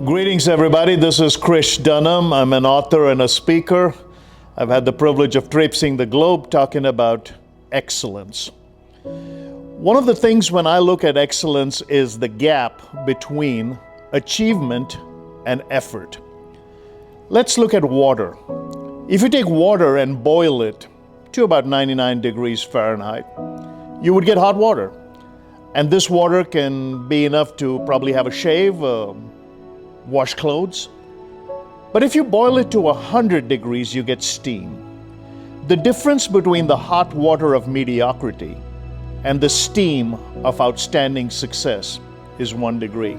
Greetings, everybody. This is Krish Dhanam. I'm an author and a speaker. I've had the privilege of traipsing the globe talking about excellence. One of the things when I look at excellence is the gap between achievement and effort. Let's look at water. If you take water and boil it to about 99 degrees Fahrenheit, you would get hot water. And this water can be enough to probably have a shave, wash clothes. But if you boil it to 100 degrees, you get steam. The difference between the hot water of mediocrity and the steam of outstanding success is 1 degree.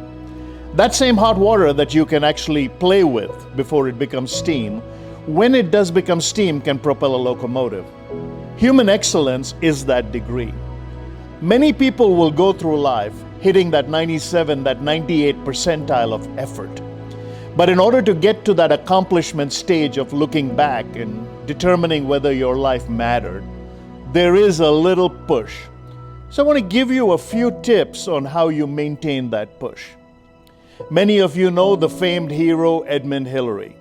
That same hot water that you can actually play with before it becomes steam, when it does become steam, can propel a locomotive. Human excellence is that degree. Many people will go through life hitting that 97, that 98 percentile of effort. But in order to get to that accomplishment stage of looking back and determining whether your life mattered, there is a little push. So I want to give you a few tips on how you maintain that push. Many of you know the famed hero Edmund Hillary.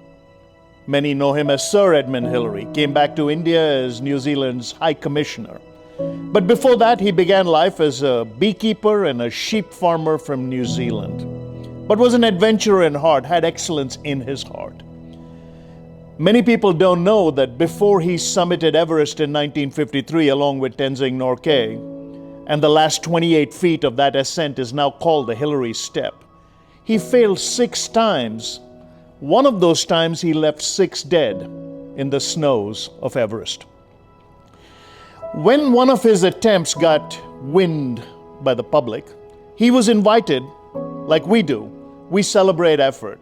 Many know him as Sir Edmund Hillary, came back to India as New Zealand's High Commissioner. But before that, he began life as a beekeeper and a sheep farmer from New Zealand, but was an adventurer in heart, had excellence in his heart. Many people don't know that before he summited Everest in 1953 along with Tenzing Norgay, and the last 28 feet of that ascent is now called the Hillary Step, he failed 6 times. One of those times he left 6 dead in the snows of Everest. When one of his attempts got wind by the public, he was invited, like we do. We celebrate effort.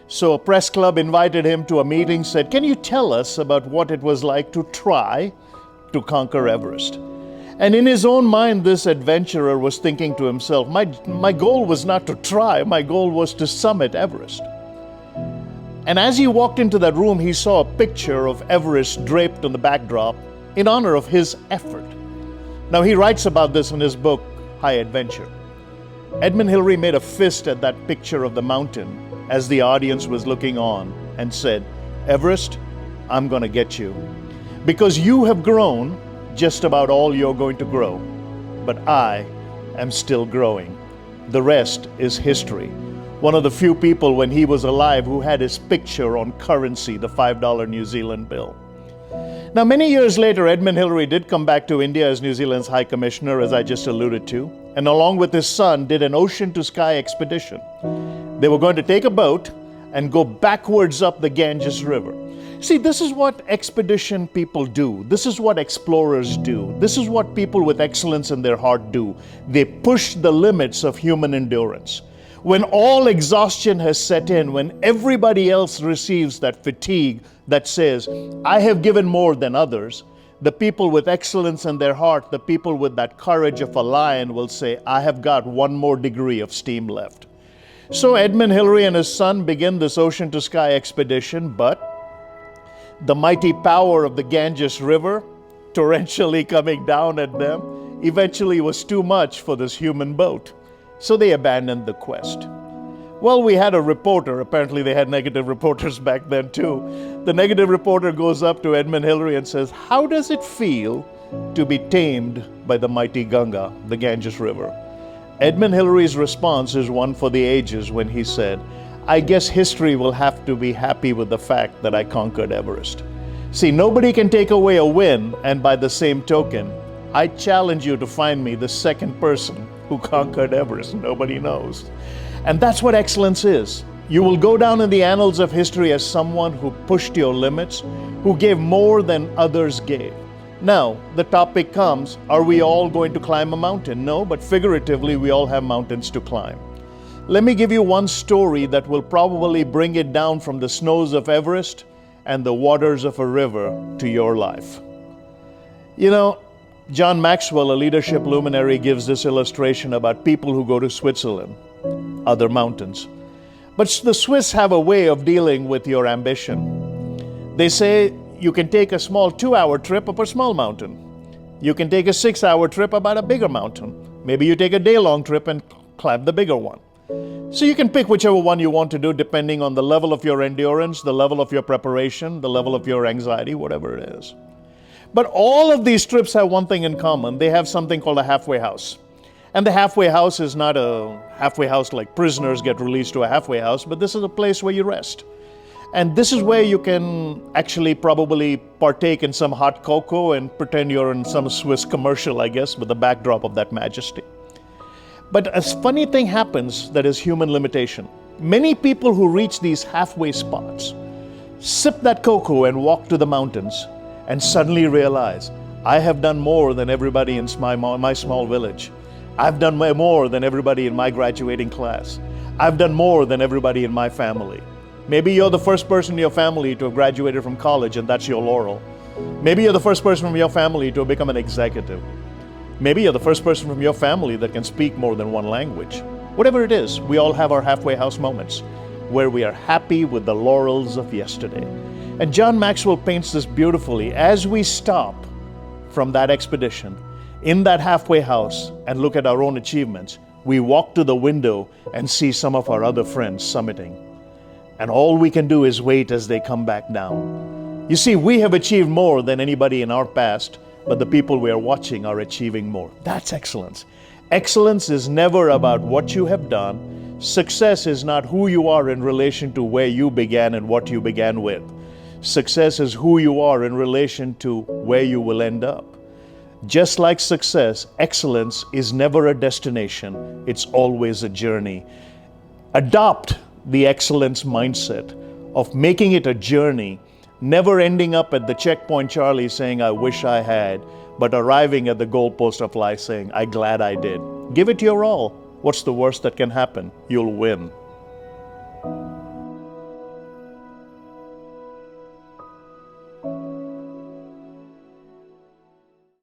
So a press club invited him to a meeting, said, "Can you tell us about what it was like to try to conquer Everest?" And in his own mind, this adventurer was thinking to himself, my goal was not to try, my goal was to summit Everest. And as he walked into that room, he saw a picture of Everest draped on the backdrop in honor of his effort. Now, he writes about this in his book, High Adventure. Edmund Hillary made a fist at that picture of the mountain as the audience was looking on and said, "Everest, I'm going to get you. Because you have grown just about all you're going to grow, but I am still growing. The rest is history." One of the few people when he was alive who had his picture on currency, the $5 New Zealand bill. Now, many years later, Edmund Hillary did come back to India as New Zealand's High Commissioner, as I just alluded to, and along with his son did an ocean-to-sky expedition. They were going to take a boat and go backwards up the Ganges River. See, this is what expedition people do. This is what explorers do. This is what people with excellence in their heart do. They push the limits of human endurance. When all exhaustion has set in, when everybody else receives that fatigue that says, "I have given more than others," the people with excellence in their heart, the people with that courage of a lion will say, "I have got 1 more degree of steam left." So Edmund Hillary and his son begin this ocean-to-sky expedition, but the mighty power of the Ganges River, torrentially coming down at them, eventually was too much for this human boat. So they abandoned the quest. Well, we had a reporter, apparently they had negative reporters back then too. The negative reporter goes up to Edmund Hillary and says, "How does it feel to be tamed by the mighty Ganga, the Ganges River?" Edmund Hillary's response is one for the ages when he said, "I guess history will have to be happy with the fact that I conquered Everest." See, nobody can take away a win, and by the same token, I challenge you to find me the second person who conquered Everest. Nobody knows. And that's what excellence is. You will go down in the annals of history as someone who pushed your limits, who gave more than others gave. Now, the topic comes, are we all going to climb a mountain? No, but figuratively, we all have mountains to climb. Let me give you one story that will probably bring it down from the snows of Everest and the waters of a river to your life. You know, John Maxwell, a leadership luminary, gives this illustration about people who go to Switzerland, other mountains. But the Swiss have a way of dealing with your ambition. They say you can take a small 2-hour trip up a small mountain. You can take a 6-hour trip about a bigger mountain. Maybe you take a day-long trip and climb the bigger one. So you can pick whichever one you want to do depending on the level of your endurance, the level of your preparation, the level of your anxiety, whatever it is. But all of these trips have one thing in common. They have something called a halfway house. And the halfway house is not a halfway house like prisoners get released to a halfway house, but this is a place where you rest. And this is where you can actually probably partake in some hot cocoa and pretend you're in some Swiss commercial, I guess, with the backdrop of that majesty. But a funny thing happens that is human limitation. Many people who reach these halfway spots sip that cocoa and walk to the mountains and suddenly realize, I have done more than everybody in my small village. I've done more than everybody in my graduating class. I've done more than everybody in my family. Maybe you're the first person in your family to have graduated from college and that's your laurel. Maybe you're the first person from your family to have become an executive. Maybe you're the first person from your family that can speak more than one language. Whatever it is, we all have our halfway house moments where we are happy with the laurels of yesterday. And John Maxwell paints this beautifully. As we stop from that expedition in that halfway house and look at our own achievements, we walk to the window and see some of our other friends summiting. And all we can do is wait as they come back down. You see, we have achieved more than anybody in our past, but the people we are watching are achieving more. That's excellence. Excellence is never about what you have done. Success is not who you are in relation to where you began and what you began with. Success is who you are in relation to where you will end up. Just like success, excellence is never a destination, it's always a journey. Adopt the excellence mindset of making it a journey, never ending up at the checkpoint Charlie saying, I wish I had, but arriving at the goalpost of life saying, I'm glad I did. Give it your all. What's the worst that can happen? You'll win.